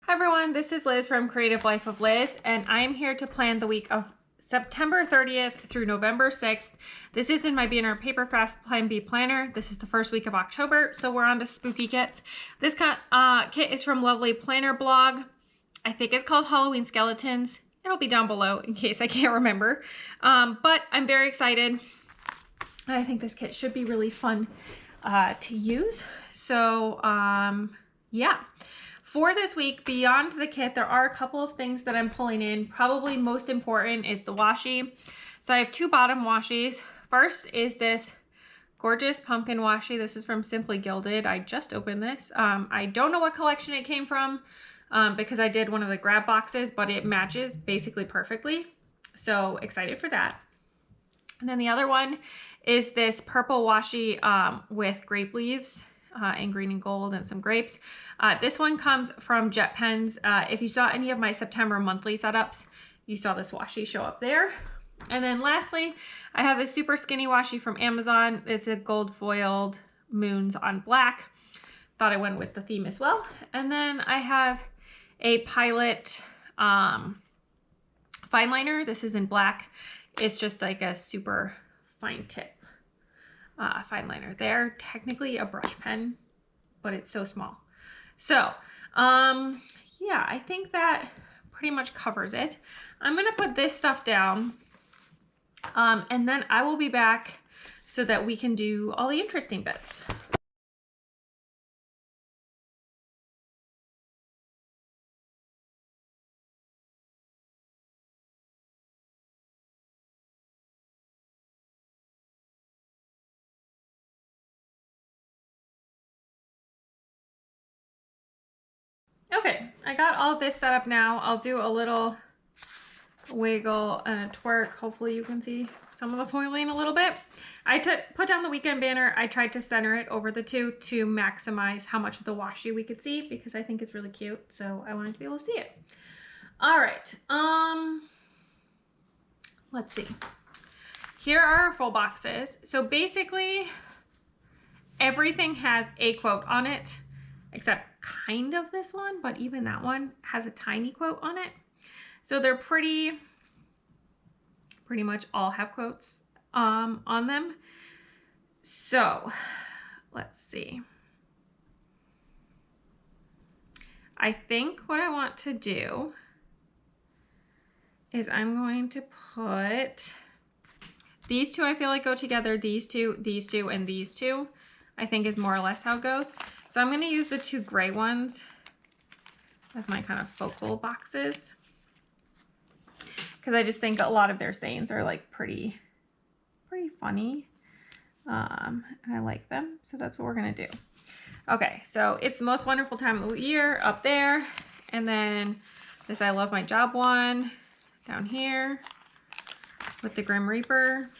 Hi everyone, this is Liz from Creative Life of Liz, and I'm here to plan the week of September 30th through November 6th. This is in my Banner Paper Crafts Plan B planner. This is the first week of October, so we're on to spooky kits. This kit is from Lovely Planner blog. I think it's called Halloween Skeletons. It'll be down below in case I can't remember. But I'm very excited. I think this kit should be really fun to use. So yeah. For this week, beyond the kit, there are a couple of things that I'm pulling in. Probably most important is the washi. So I have two bottom washies. First is this gorgeous pumpkin washi. This is from Simply Gilded. I just opened this. I don't know what collection it came from because I did one of the grab boxes, but it matches basically perfectly. So excited for that. And then the other one is this purple washi with grape leaves. In green and gold and some grapes. This one comes from Jet Pens. If you saw any of my September monthly setups, you saw this washi show up there. And then lastly, I have this super skinny washi from Amazon. It's a gold foiled moons on black. Thought I went with the theme as well. And then I have a Pilot fine liner. This is in black. It's just like a super fine tip. Fine liner there. Technically a brush pen, but it's so small. So yeah, I think that pretty much covers it. I'm gonna put this stuff down and then I will be back so that we can do all the interesting bits. Okay, I got all of this set up now. I'll do a little wiggle and a twerk. Hopefully you can see some of the foiling a little bit. I put down the weekend banner. I tried to center it over the two to maximize how much of the washi we could see because I think it's really cute. So I wanted to be able to see it. All right. Let's see. Here are our full boxes. So basically everything has a quote on it, except kind of this one, but even that one has a tiny quote on it. So they're pretty much all have quotes on them. So let's see. I think what I want to do is I'm going to put these two. I feel like go together. These two, and these two, I think is more or less how it goes. So I'm going to use the two gray ones as my kind of focal boxes because I just think a lot of their sayings are like pretty funny. And I like them. So that's what we're going to do. Okay, so it's the most wonderful time of the year up there. And then this I love my job one down here with the Grim Reaper.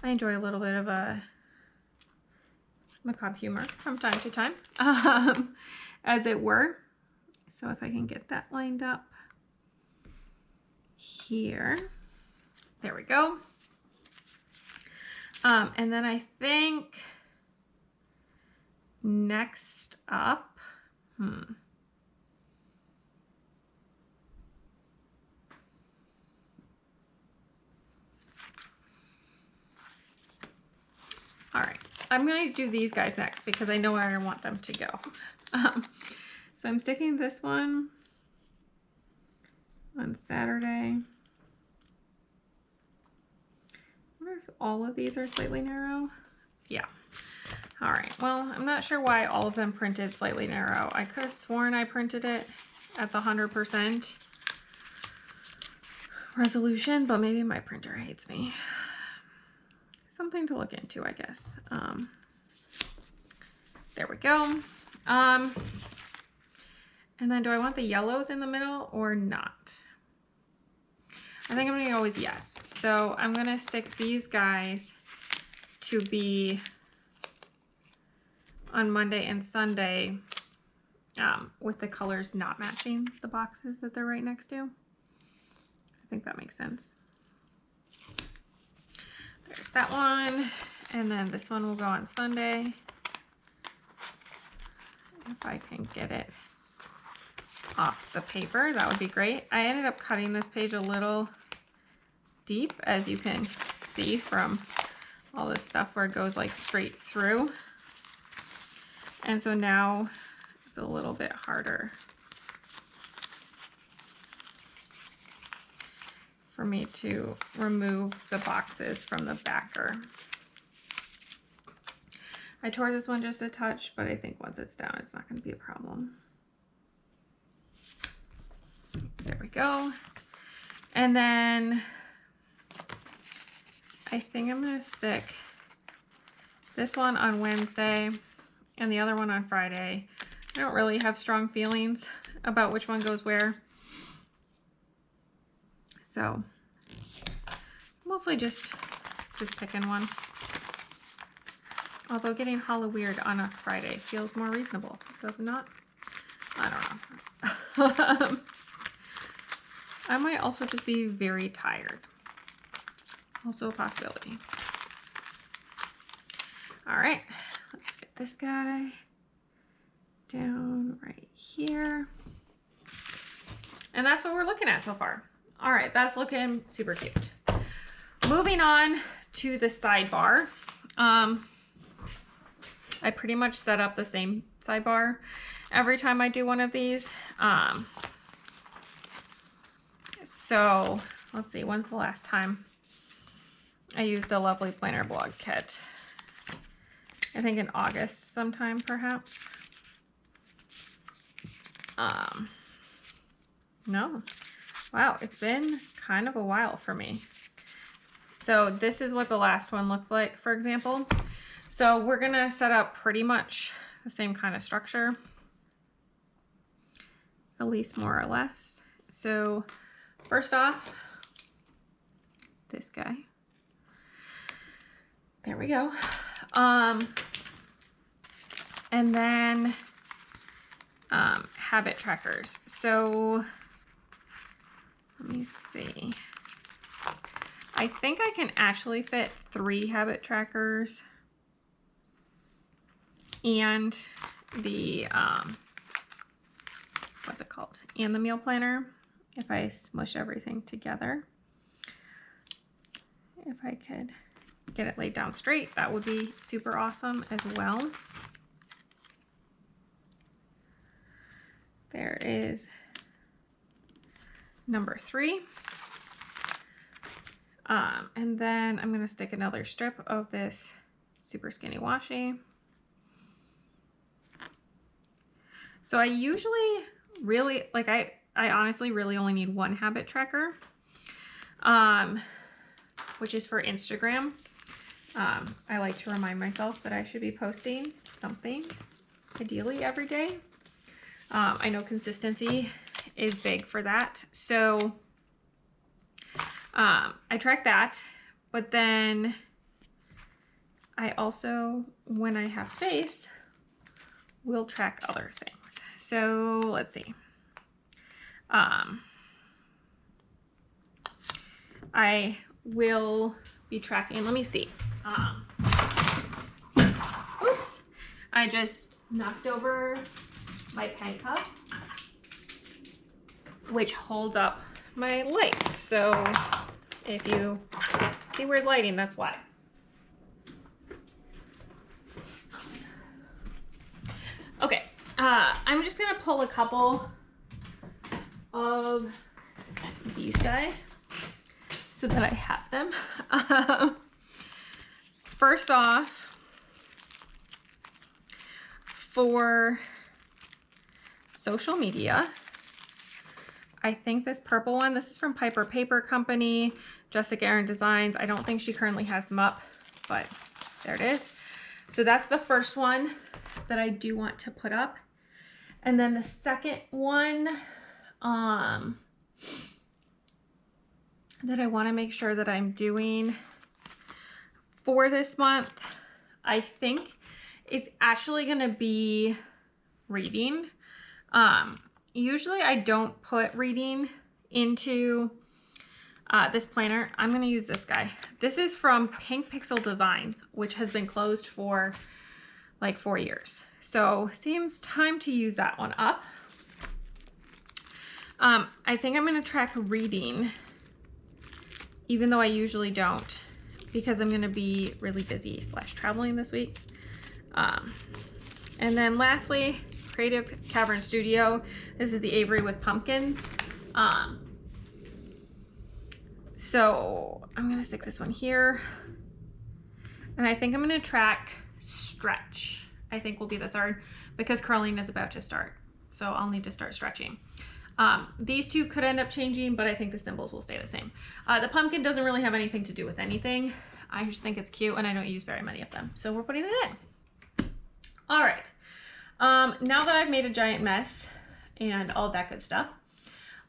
I enjoy a little bit of a macabre humor from time to time, as it were. So if I can get that lined up here, there we go. And then I think next up, all right, I'm going to do these guys next because I know where I want them to go. So I'm sticking this one on Saturday. I wonder if all of these are slightly narrow. Yeah. All right. Well, I'm not sure why all of them printed slightly narrow. I could have sworn I printed it at the 100% resolution, but maybe my printer hates me. Something to look into, I guess. There we go. And then do I want the yellows in the middle or not? I think I'm going to go with yes. So I'm going to stick these guys to be on Monday and Sunday with the colors not matching the boxes that they're right next to. I think that makes sense. There's that one. And then this one will go on Sunday. If I can get it off the paper, that would be great. I ended up cutting this page a little deep, as you can see from all this stuff where it goes like straight through. And so now it's a little bit harder for me to remove the boxes from the backer. I tore this one just a touch, but I think once it's down, it's not going to be a problem. There we go. And then I think I'm going to stick this one on Wednesday and the other one on Friday. I don't really have strong feelings about which one goes where. So mostly just picking one. Although getting Halloween on a Friday feels more reasonable, does it not? I don't know. I might also just be very tired. Also a possibility. All right, let's get this guy down right here. And that's what we're looking at so far. All right, that's looking super cute. Moving on to the sidebar. I pretty much set up the same sidebar every time I do one of these. So let's see, when's the last time I used a Lovely Planner blog kit? I think in August sometime, perhaps. No. Wow, it's been kind of a while for me. So this is what the last one looked like, for example. So we're gonna set up pretty much the same kind of structure, at least more or less. So first off, this guy. There we go. And then habit trackers. So let me see. I think I can actually fit 3 habit trackers and the what's it called? And the meal planner if I smush everything together. If I could get it laid down straight, that would be super awesome as well. There is number 3. And then I'm going to stick another strip of this super skinny washi. So I usually really, like I honestly really only need 1 habit tracker, which is for Instagram. I like to remind myself that I should be posting something, ideally every day. I know consistency is big for that. So I track that, but then I also, when I have space, will track other things. So let's see. I will be tracking, let me see. Oops, I just knocked over my pen cup, which holds up my lights. So if you see weird lighting, that's why. Okay, I'm just gonna pull a couple of these guys so that I have them. First off, for social media, I think this purple one, this is from Piper Paper Company, Jessica Aaron Designs. I don't think she currently has them up, but there it is. So that's the first one that I do want to put up. And then the second one that I want to make sure that I'm doing for this month, I think it's actually going to be reading. Usually I don't put reading into this planner. I'm going to use this guy. This is from Pink Pixel Designs, which has been closed for like 4 years. So seems time to use that one up. I think I'm going to track reading, even though I usually don't, because I'm going to be really busy / traveling this week. And then lastly, Creative Cavern Studio. This is the Avery with pumpkins. So I'm going to stick this one here. And I think I'm going to track stretch. I think will be the third, because curling is about to start. So I'll need to start stretching. These two could end up changing, but I think the symbols will stay the same. The pumpkin doesn't really have anything to do with anything. I just think it's cute and I don't use very many of them. So we're putting it in. All right. Now that I've made a giant mess and all that good stuff,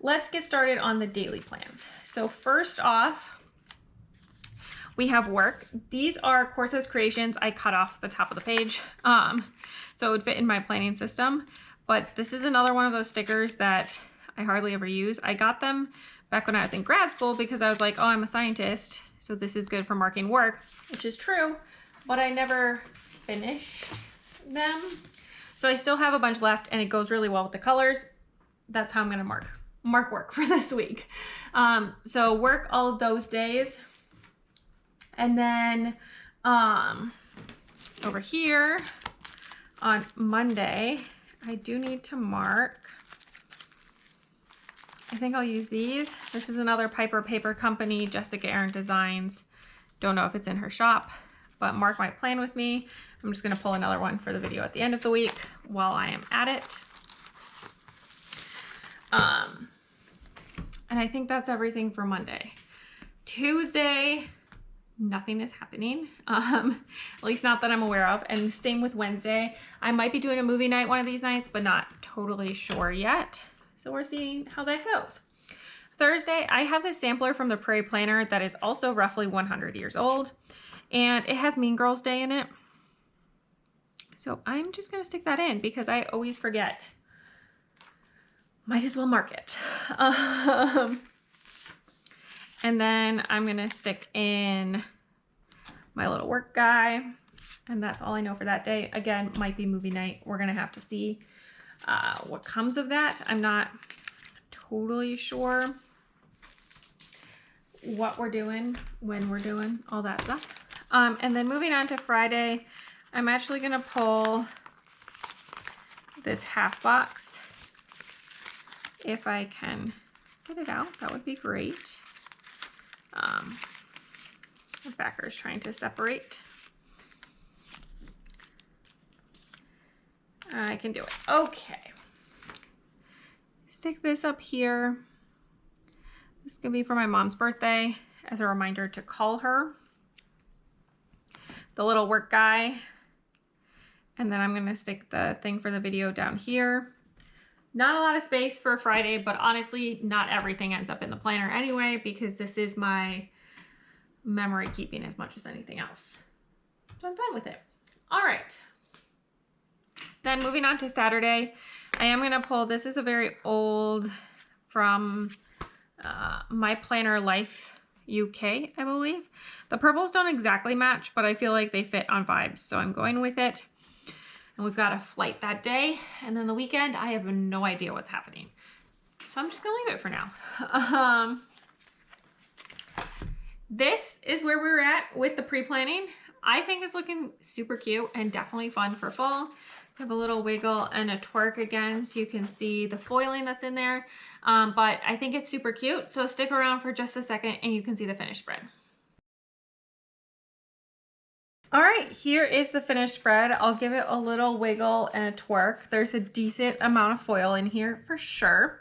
let's get started on the daily plans. So first off, we have work. These are Corso's creations. I cut off the top of the page, so it would fit in my planning system. But this is another one of those stickers that I hardly ever use. I got them back when I was in grad school because I was like, oh, I'm a scientist, so this is good for marking work, which is true, but I never finished them. So I still have a bunch left and it goes really well with the colors. That's how I'm gonna mark work for this week. So work all of those days. And then over here on Monday, I do need to mark. I think I'll use these. This is another Piper Paper Company, Jessica Aaron Designs. Don't know if it's in her shop, but mark my plan with me. I'm just gonna pull another one for the video at the end of the week while I am at it. And I think that's everything for Monday. Tuesday, nothing is happening, at least not that I'm aware of. And same with Wednesday. I might be doing a movie night one of these nights, but not totally sure yet. So we're seeing how that goes. Thursday, I have this sampler from the Prairie Planner that is also roughly 100 years old, and it has Mean Girls Day in it. So I'm just gonna stick that in because I always forget. Might as well mark it. And then I'm gonna stick in my little work guy, and that's all I know for that day. Again, might be movie night. We're gonna have to see what comes of that. I'm not totally sure what we're doing, when we're doing, all that stuff. And then moving on to Friday, I'm actually gonna pull this half box. If I can get it out, that would be great. The backer is trying to separate. I can do it. Okay. Stick this up here. This is gonna be for my mom's birthday as a reminder to call her. The little work guy. And then I'm gonna stick the thing for the video down here. Not a lot of space for Friday, but honestly, not everything ends up in the planner anyway, because this is my memory keeping as much as anything else. So I'm fine with it. All right. Then moving on to Saturday, I am gonna pull, this is a very old from My Planner Life UK, I believe. The purples don't exactly match, but I feel like they fit on vibes, so I'm going with it. And we've got a flight that day, and then the weekend, I have no idea what's happening. So I'm just gonna leave it for now. This is where we're at with the pre-planning. I think it's looking super cute and definitely fun for fall. Have a little wiggle and a twerk again, so you can see the foiling that's in there. But I think it's super cute, so stick around for just a second and you can see the finished spread. All right, here is the finished spread. I'll give it a little wiggle and a twerk. There's a decent amount of foil in here for sure.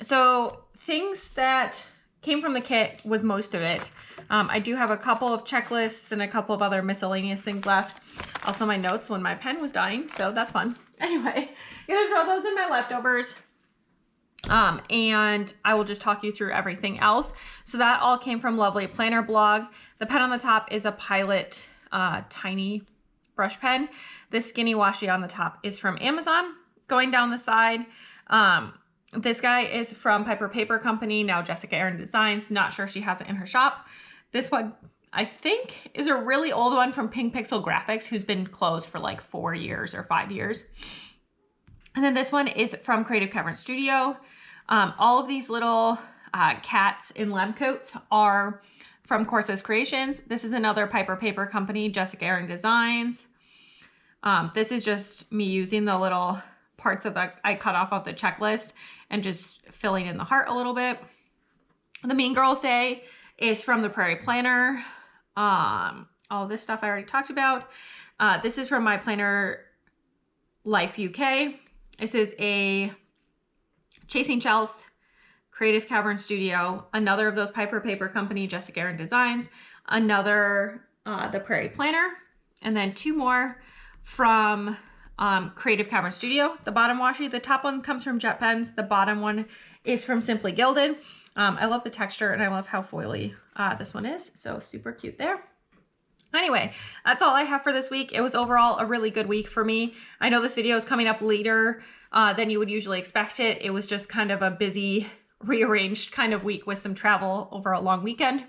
So things that came from the kit was most of it. I do have a couple of checklists and a couple of other miscellaneous things left. Also my notes when my pen was dying, so that's fun. Anyway, I'm gonna throw those in my leftovers. And I will just talk you through everything else. So that all came from Lovely Planner blog. The pen on the top is a Pilot tiny brush pen. This Skinny Washi on the top is from Amazon. Going down the side, this guy is from Piper Paper Company, now Jessica Aaron Designs. Not sure she has it in her shop. This one, I think, is a really old one from Pink Pixel Graphics, who's been closed for like 4 years or 5 years. And then this one is from Creative Cavern Studio. All of these little cats in lem coats are from Corsa's Creations. This is another Piper Paper Company, Jessica Aaron Designs. This is just me using the little parts of the I cut off of the checklist and just filling in the heart a little bit. The Mean Girls Day is from the Prairie Planner. All this stuff I already talked about. This is from My Planner Life UK. This is a Chasing Shells, Creative Cavern Studio, another of those Piper Paper Company, Jessica Aaron Designs, another the Prairie Planner, and then 2 more from Creative Cavern Studio. The bottom washi, the top one comes from Jet Pens. The bottom one is from Simply Gilded. I love the texture and I love how foily this one is. So super cute there. Anyway, that's all I have for this week. It was overall a really good week for me. I know this video is coming up later than you would usually expect it. It was just kind of a busy, rearranged kind of week with some travel over a long weekend.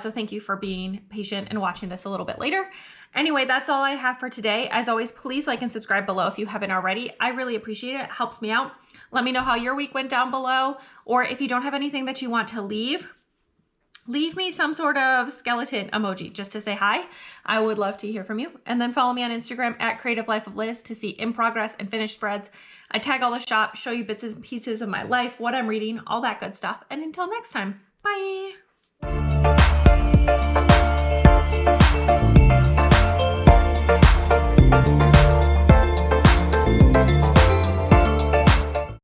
So thank you for being patient and watching this a little bit later. Anyway, that's all I have for today. As always, please like and subscribe below if you haven't already. I really appreciate it. It helps me out. Let me know how your week went down below, or if you don't have anything that you want to leave me some sort of skeleton emoji just to say hi. I would love to hear from you. And then follow me on Instagram at Creative Life of Liz to see in progress and finished spreads. I tag all the shop, show you bits and pieces of my life, what I'm reading, all that good stuff. And until next time, bye.